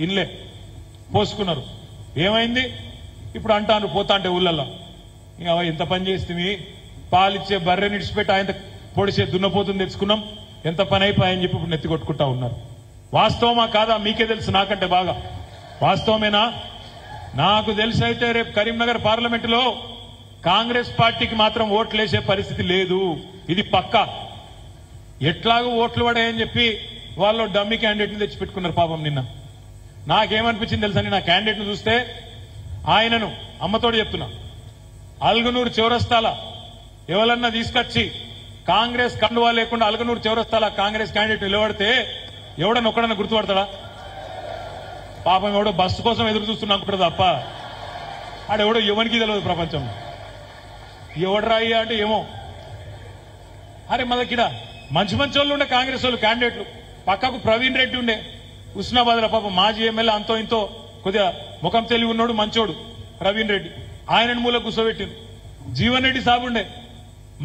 ఇన్లే పోసుకున్నారు. ఏమైంది ఇప్పుడు అంటాను పోతా అంటే ఊళ్ళల్లో ఇంకా ఎంత పని చేస్తే పాలిచ్చే బర్రెని ఇడిచిపెట్టి ఆయన పొడిచే దున్నపోతుంది తెచ్చుకున్నాం, ఎంత పని అయిపోయాయని చెప్పి ఇప్పుడు నెత్తి కొట్టుకుంటా ఉన్నారు. వాస్తవమా కాదా మీకే తెలుసు నాకంటే బాగా. వాస్తవమేనా? నాకు తెలిసి అయితే రేపు కరీంనగర్ పార్లమెంటులో కాంగ్రెస్ పార్టీకి మాత్రం ఓట్లేసే పరిస్థితి లేదు. ఇది పక్కా. ఎట్లాగూ ఓట్లు పడాయని చెప్పి వాళ్ళు డమ్మీ క్యాండిడేట్ని తెచ్చిపెట్టుకున్నారు పాపం. నిన్న నాకేమనిపించింది తెలుసా, నా క్యాండిడేట్ను చూస్తే ఆయనను అమ్మతోడు చెప్తున్నా, అల్గనూరు చౌరస్తాల ఎవరన్నా తీసుకొచ్చి కాంగ్రెస్ కండువా లేకుండా అల్గనూరు చౌరస్తాల కాంగ్రెస్ క్యాండిడేట్ నిలబడితే ఎవడన్నా ఒక్కడన్నా గుర్తుపడతాడా? పాపం ఎవడో బస్సు కోసం ఎదురు చూస్తున్నా అనుకుంటారు తప్ప ఆడెవడో ఎవరికి తెలియదు ప్రపంచంలో. ఎవడరా అయ్యా అంటే ఏమో. అరే మనకిడ మంచి మంచి వాళ్ళు ఉండే కాంగ్రెస్ వాళ్ళు క్యాండిడేట్లు. పక్కకు ప్రవీణ్ రెడ్డి ఉండే హుస్నాబాద్ లో, పాపం మాజీ ఎమ్మెల్యే, అంతో ఇంతో కొద్దిగా ముఖం తెలివి ఉన్నాడు మంచోడు ప్రవీణ్ రెడ్డి, ఆయనను మూల కూర్చోబెట్టింది. జీవన్ రెడ్డి సాబ్ ఉండే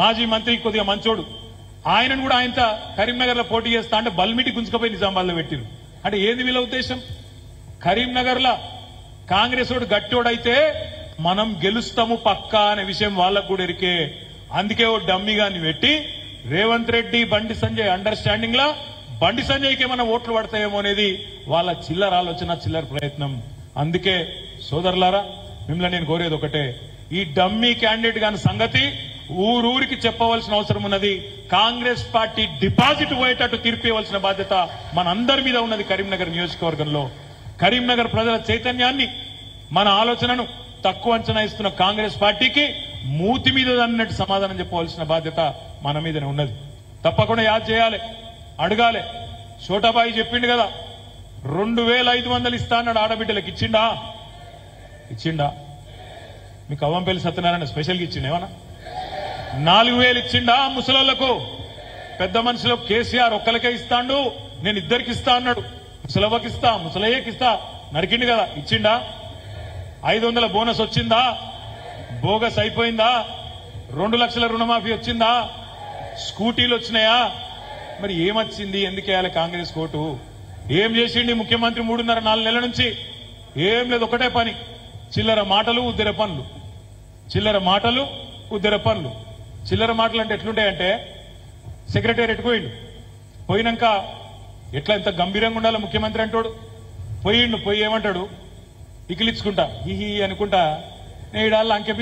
మాజీ మంత్రి, కొద్దిగా మంచోడు, ఆయనను కూడా ఆయన కరీంనగర్ లో పోటీ చేస్తా అంటే బల్మిటి గుంజుకపోయి నిజామాబాద్ లో పెట్టింది. అంటే ఏంది వీళ్ళ ఉద్దేశం? కరీంనగర్ లో కాంగ్రెస్ వాడు గట్టోడైతే మనం గెలుస్తాము పక్కా అనే విషయం వాళ్ళకు కూడా ఎరికే. అందుకే ఓ డమ్మిగాని పెట్టి రేవంత్ రెడ్డి బండి సంజయ్ అండర్స్టాండింగ్ లా బండి సంజయ్కి ఏమైనా ఓట్లు పడతాయేమో అనేది వాళ్ళ చిల్లర ఆలోచన, చిల్లర ప్రయత్నం. అందుకే సోదరులారా మిమ్మల్ని నేను కోరేది ఒకటే, ఈ డమ్మీ క్యాండిడేట్ గాని సంగతి ఊరూరికి చెప్పవలసిన అవసరం ఉన్నది. కాంగ్రెస్ పార్టీ డిపాజిట్ పోయేటట్టు తీర్పివలసిన బాధ్యత మనందరి మీద ఉన్నది. కరీంనగర్ నియోజకవర్గంలో కరీంనగర్ ప్రజల చైతన్యాన్ని, మన ఆలోచనను తక్కువ అంచనా ఇస్తున్న కాంగ్రెస్ పార్టీకి మూతి మీద అన్నట్టు సమాధానం చెప్పవలసిన బాధ్యత మన మీదనే ఉన్నది. తప్పకుండా యాద్ చేయాలి, అడగాలి. చోటాబాయి చెప్పిండు కదా 2500 ఇస్తా అన్నాడు ఆడబిడ్డలకు. ఇచ్చిండా? మీకు అవ్వంపల్లి సత్యనారాయణ స్పెషల్గా ఇచ్చిండు ఏమన్నా? 4000 ఇచ్చిండా ముసలోళ్లకు? పెద్ద మనుషులకు కేసీఆర్ ఒక్కరికే ఇస్తాడు, నేను ఇద్దరికి ఇస్తా అన్నాడు. ముసలవ్వకి ఇస్తా, ముసలయ్యకి ఇస్తా నరికిండు కదా, ఇచ్చిండా? 500 బోనస్ వచ్చిందా? బోగస్ అయిపోయిందా? 2 లక్షల రుణమాఫీ వచ్చిందా? స్కూటీలు వచ్చినాయా? మరి ఏమొచ్చింది? ఎందుకు వేయాలి కాంగ్రెస్ ఓటు? ఏం చేసిండి ముఖ్యమంత్రి 3.5-4 నెలల నుంచి? ఏం లేదు, ఒకటే పని, చిల్లర మాటలు ఉద్దెర పనులు, చిల్లర మాటలు ఉద్దెర పనులు. చిల్లర మాటలు అంటే ఎట్లుంటాయంటే, సెక్రటేరియట్ పోయిండు, పోయినాక ఎట్లా ఎంత గంభీరంగా ఉండాలో ముఖ్యమంత్రి అంటాడు. పోయి ఏమంటాడు, ఇకిలిచ్చుకుంటా హిహి అనుకుంటా 7 అంకె